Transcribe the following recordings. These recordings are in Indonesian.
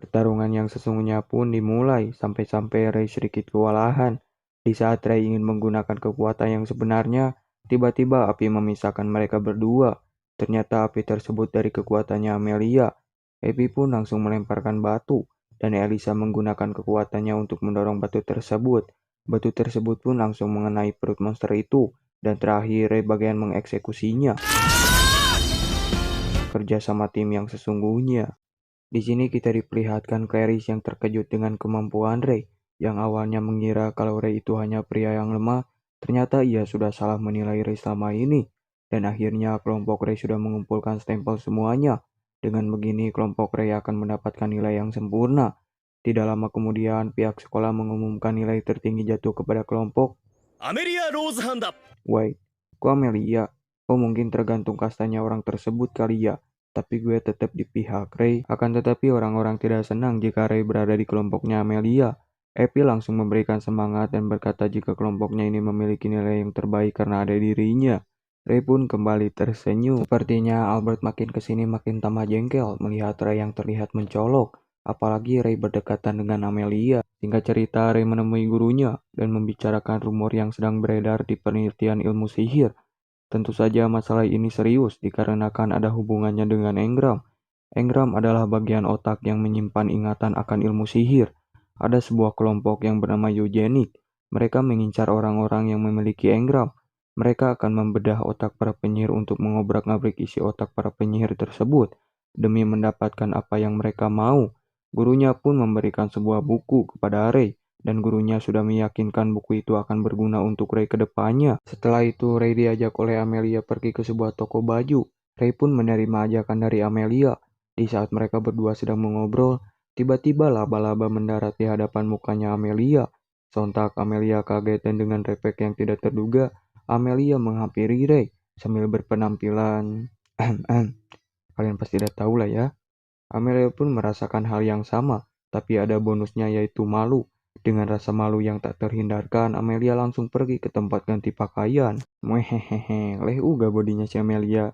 Pertarungan yang sesungguhnya pun dimulai sampai-sampai Ray sedikit kewalahan. Di saat Ray ingin menggunakan kekuatan yang sebenarnya, tiba-tiba api memisahkan mereka berdua. Ternyata api tersebut dari kekuatannya Amelia. Happy pun langsung melemparkan batu, dan Elisa menggunakan kekuatannya untuk mendorong batu tersebut. Batu tersebut pun langsung mengenai perut monster itu, dan terakhir Ray bagian mengeksekusinya. Kerja sama tim yang sesungguhnya. Di sini kita diperlihatkan Clarice yang terkejut dengan kemampuan Ray, yang awalnya mengira kalau Ray itu hanya pria yang lemah, ternyata ia sudah salah menilai Ray selama ini. Dan akhirnya kelompok Ray sudah mengumpulkan stempel semuanya. Dengan begini kelompok Ray akan mendapatkan nilai yang sempurna. Tidak lama kemudian pihak sekolah mengumumkan nilai tertinggi jatuh kepada kelompok. Amelia Rose Hand Up. Wait, kok Amelia? Oh mungkin tergantung kastanya orang tersebut kali ya. Tapi gue tetap di pihak Ray. Akan tetapi orang-orang tidak senang jika Ray berada di kelompoknya Amelia. Epi langsung memberikan semangat dan berkata jika kelompoknya ini memiliki nilai yang terbaik karena ada dirinya. Ray pun kembali tersenyum. Sepertinya Albert makin kesini makin tambah jengkel melihat Ray yang terlihat mencolok. Apalagi Ray berdekatan dengan Amelia. Singkat cerita, Ray menemui gurunya dan membicarakan rumor yang sedang beredar di penelitian ilmu sihir. Tentu saja masalah ini serius dikarenakan ada hubungannya dengan engram. Engram adalah bagian otak yang menyimpan ingatan akan ilmu sihir. Ada sebuah kelompok yang bernama Eugenic. Mereka mengincar orang-orang yang memiliki engram. Mereka akan membedah otak para penyihir untuk mengobrak-ngabrik isi otak para penyihir tersebut demi mendapatkan apa yang mereka mau. Gurunya pun memberikan sebuah buku kepada Ray, dan gurunya sudah meyakinkan buku itu akan berguna untuk Ray ke depannya. Setelah itu, Ray diajak oleh Amelia pergi ke sebuah toko baju. Ray pun menerima ajakan dari Amelia. Di saat mereka berdua sedang mengobrol, tiba-tiba laba-laba mendarat di hadapan mukanya Amelia. Sontak Amelia kaget dan dengan refleks yang tidak terduga, Amelia menghampiri Ray sambil berpenampilan. Kalian pasti udah tahu lah ya. Amelia pun merasakan hal yang sama, tapi ada bonusnya yaitu malu. Dengan rasa malu yang tak terhindarkan, Amelia langsung pergi ke tempat ganti pakaian. Mwehehehe, leh uga bodinya si Amelia.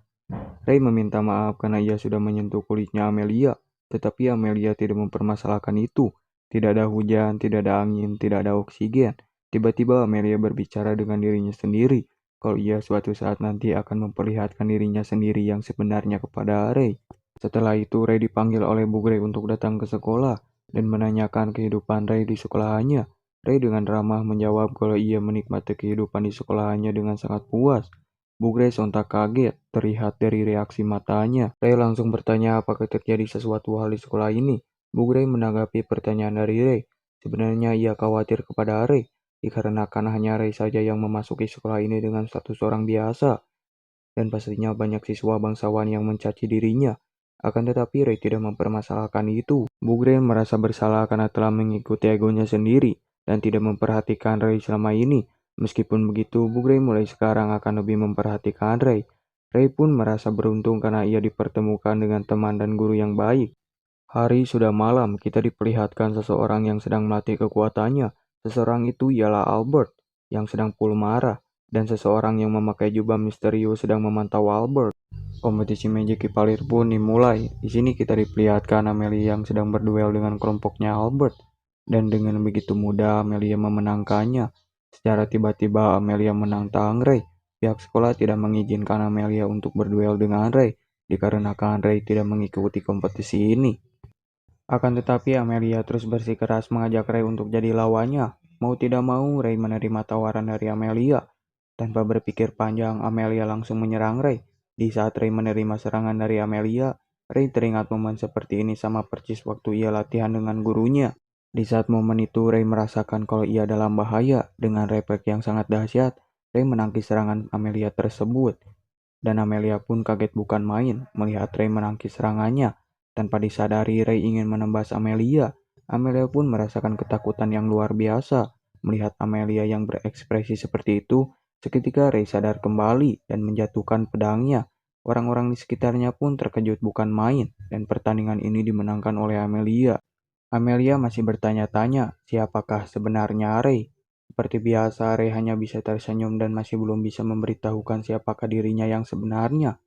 Ray meminta maaf karena ia sudah menyentuh kulitnya Amelia, tetapi Amelia tidak mempermasalahkan itu. Tidak ada hujan, tidak ada angin, tidak ada oksigen. Tiba-tiba Amelia berbicara dengan dirinya sendiri, kalau ia suatu saat nanti akan memperlihatkan dirinya sendiri yang sebenarnya kepada Ray. Setelah itu Ray dipanggil oleh Bu Gray untuk datang ke sekolah dan menanyakan kehidupan Ray di sekolahannya. Ray dengan ramah menjawab kalau ia menikmati kehidupan di sekolahannya dengan sangat puas. Bu Gray sontak kaget, terlihat dari reaksi matanya. Ray langsung bertanya apakah terjadi sesuatu hal di sekolah ini. Bu Gray menanggapi pertanyaan dari Ray. Sebenarnya ia khawatir kepada Ray, dikarenakan hanya Ray saja yang memasuki sekolah ini dengan status orang biasa. Dan pastinya banyak siswa bangsawan yang mencaci dirinya. Akan tetapi Ray tidak mempermasalahkan itu. Bu Gray merasa bersalah karena telah mengikuti egonya sendiri dan tidak memperhatikan Ray selama ini. Meskipun begitu, Bu Gray mulai sekarang akan lebih memperhatikan Ray. Ray pun merasa beruntung karena ia dipertemukan dengan teman dan guru yang baik. Hari sudah malam, kita diperlihatkan seseorang yang sedang melatih kekuatannya. Seseorang itu ialah Albert, yang sedang full marah, dan seseorang yang memakai jubah misterius sedang memantau Albert. Kompetisi Magic Kipalir pun dimulai. Di sini kita diperlihatkan Amelia yang sedang berduel dengan kelompoknya Albert. Dan dengan begitu mudah Amelia memenangkannya. Secara tiba-tiba Amelia menantang Ray. Pihak sekolah tidak mengizinkan Amelia untuk berduel dengan Ray, dikarenakan Ray tidak mengikuti kompetisi ini. Akan tetapi Amelia terus bersikeras mengajak Ray untuk jadi lawannya. Mau tidak mau Ray menerima tawaran dari Amelia. Tanpa berpikir panjang, Amelia langsung menyerang Ray. Di saat Ray menerima serangan dari Amelia, Ray teringat momen seperti ini sama persis waktu ia latihan dengan gurunya. Di saat momen itu, Ray merasakan kalau ia dalam bahaya. Dengan refleks yang sangat dahsyat, Ray menangkis serangan Amelia tersebut. Dan Amelia pun kaget bukan main melihat Ray menangkis serangannya. Tanpa disadari, Ray ingin menembas Amelia. Amelia pun merasakan ketakutan yang luar biasa. Melihat Amelia yang berekspresi seperti itu, seketika Ray sadar kembali dan menjatuhkan pedangnya. Orang-orang di sekitarnya pun terkejut bukan main, dan pertandingan ini dimenangkan oleh Amelia. Amelia masih bertanya-tanya, siapakah sebenarnya Ray? Seperti biasa, Ray hanya bisa tersenyum dan masih belum bisa memberitahukan siapakah dirinya yang sebenarnya.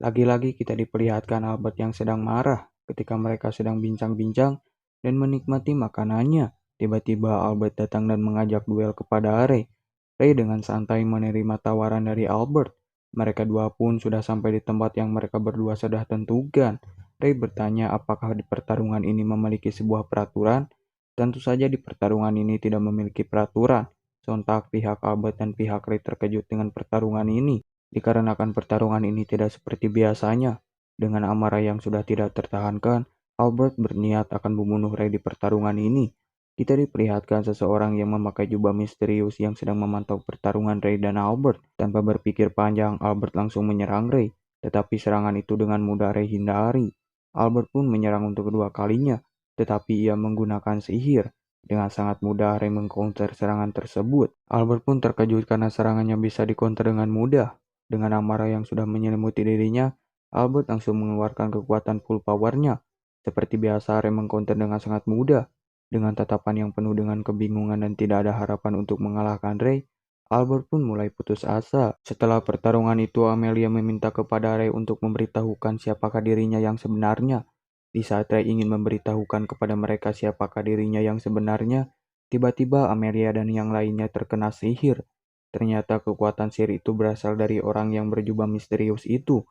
Lagi-lagi kita diperlihatkan Albert yang sedang marah. Ketika mereka sedang bincang-bincang dan menikmati makanannya, tiba-tiba Albert datang dan mengajak duel kepada Ray. Ray dengan santai menerima tawaran dari Albert. Mereka dua pun sudah sampai di tempat yang mereka berdua sudah tentukan. Ray bertanya apakah di pertarungan ini memiliki sebuah peraturan. Tentu saja di pertarungan ini tidak memiliki peraturan. Sontak pihak Albert dan pihak Ray terkejut dengan pertarungan ini. Dikarenakan pertarungan ini tidak seperti biasanya. Dengan amarah yang sudah tidak tertahankan, Albert berniat akan membunuh Ray di pertarungan ini. Kita diperlihatkan seseorang yang memakai jubah misterius yang sedang memantau pertarungan Ray dan Albert. Tanpa berpikir panjang, Albert langsung menyerang Ray. Tetapi serangan itu dengan mudah Ray hindari. Albert pun menyerang untuk kedua kalinya, tetapi ia menggunakan sihir. Dengan sangat mudah Ray mengcounter serangan tersebut. Albert pun terkejut karena serangannya bisa dikonter dengan mudah. Dengan amarah yang sudah menyelimuti dirinya, Albert langsung mengeluarkan kekuatan full powernya. Seperti biasa, Ray mengcounter dengan sangat mudah. Dengan tatapan yang penuh dengan kebingungan dan tidak ada harapan untuk mengalahkan Ray, Albert pun mulai putus asa. Setelah pertarungan itu, Amelia meminta kepada Ray untuk memberitahukan siapakah dirinya yang sebenarnya. Di saat Ray ingin memberitahukan kepada mereka siapakah dirinya yang sebenarnya, tiba-tiba Amelia dan yang lainnya terkena sihir. Ternyata kekuatan sihir itu berasal dari orang yang berjubah misterius itu.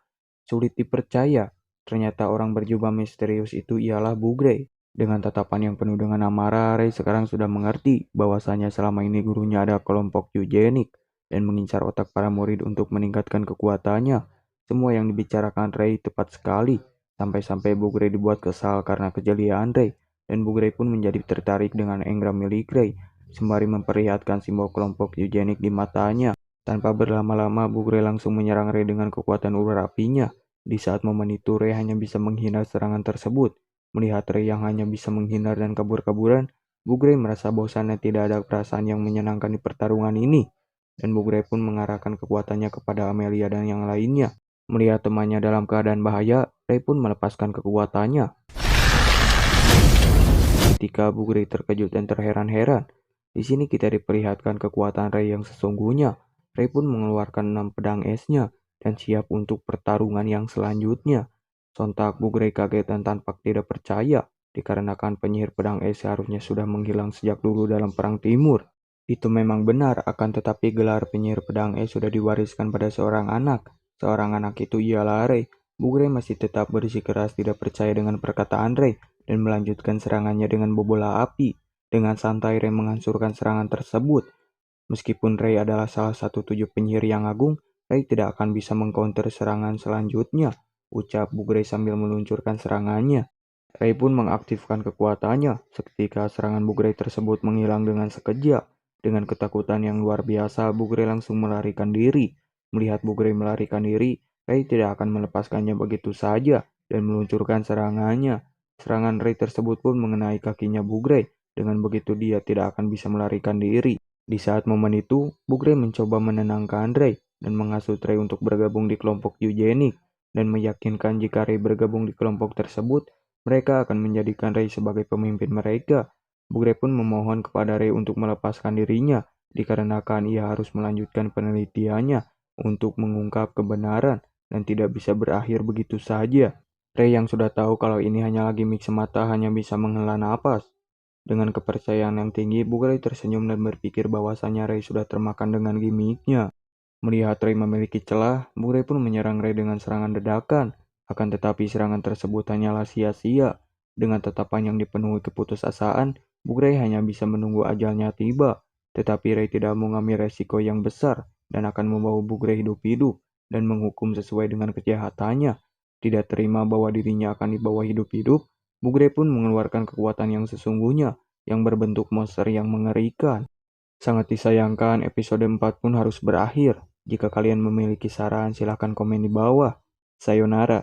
Sulit dipercaya, ternyata orang berjubah misterius itu ialah Bugray. Dengan tatapan yang penuh dengan amarah, Ray sekarang sudah mengerti bahwasanya selama ini gurunya ada kelompok eugenik dan mengincar otak para murid untuk meningkatkan kekuatannya. Semua yang dibicarakan Ray tepat sekali, sampai-sampai Bugray dibuat kesal karena kejelian Ray, dan Bugray pun menjadi tertarik dengan engram milik Ray, sembari memperlihatkan simbol kelompok eugenik di matanya. Tanpa berlama-lama, Bugray langsung menyerang Ray dengan kekuatan ular apinya. Di saat momen itu, Ray hanya bisa menghindar serangan tersebut. Melihat Ray yang hanya bisa menghindar dan kabur-kaburan, Bugray merasa bosan dan tidak ada perasaan yang menyenangkan di pertarungan ini. Dan Bugray pun mengarahkan kekuatannya kepada Amelia dan yang lainnya. Melihat temannya dalam keadaan bahaya, Ray pun melepaskan kekuatannya. Ketika Bugray terkejut dan terheran-heran, di sini kita diperlihatkan kekuatan Ray yang sesungguhnya. Ray pun mengeluarkan 6 pedang esnya dan siap untuk pertarungan yang selanjutnya. Sontak Bugray kaget dan tampak tidak percaya, dikarenakan penyihir pedang es seharusnya sudah menghilang sejak dulu dalam Perang Timur. Itu memang benar, akan tetapi gelar penyihir pedang es sudah diwariskan pada seorang anak. Seorang anak itu ialah Ray. Bugray masih tetap bersikeras tidak percaya dengan perkataan Ray dan melanjutkan serangannya dengan bola api. Dengan santai Ray menghancurkan serangan tersebut. Meskipun Ray adalah salah satu 7 penyihir yang agung, Ray tidak akan bisa mengcounter serangan selanjutnya, ucap Bugray sambil meluncurkan serangannya. Ray pun mengaktifkan kekuatannya. Seketika serangan Bugray tersebut menghilang dengan sekejap. Dengan ketakutan yang luar biasa, Bugray langsung melarikan diri. Melihat Bugray melarikan diri, Ray tidak akan melepaskannya begitu saja dan meluncurkan serangannya. Serangan Ray tersebut pun mengenai kakinya Bugray. Dengan begitu dia tidak akan bisa melarikan diri. Di saat momen itu, Bugray mencoba menenangkan Ray dan menghasut Ray untuk bergabung di kelompok eugenik dan meyakinkan jika Ray bergabung di kelompok tersebut, mereka akan menjadikan Ray sebagai pemimpin mereka. Bugray pun memohon kepada Ray untuk melepaskan dirinya, dikarenakan ia harus melanjutkan penelitiannya untuk mengungkap kebenaran dan tidak bisa berakhir begitu saja. Ray yang sudah tahu kalau ini hanyalah gimmick semata hanya bisa menghela napas. Dengan kepercayaan yang tinggi, Bugray tersenyum dan berpikir bahwasannya Ray sudah termakan dengan gimmicknya. Melihat Ray memiliki celah, Bugray pun menyerang Ray dengan serangan dadakan. Akan tetapi serangan tersebut hanyalah sia-sia. Dengan tatapan yang dipenuhi keputusasaan, Bugray hanya bisa menunggu ajalnya tiba. Tetapi Ray tidak mengambil resiko yang besar dan akan membawa Bugray hidup-hidup dan menghukum sesuai dengan kejahatannya. Tidak terima bahwa dirinya akan dibawa hidup-hidup, Bugray pun mengeluarkan kekuatan yang sesungguhnya yang berbentuk monster yang mengerikan. Sangat disayangkan episode 4 pun harus berakhir. Jika kalian memiliki saran, silahkan komen di bawah. Sayonara.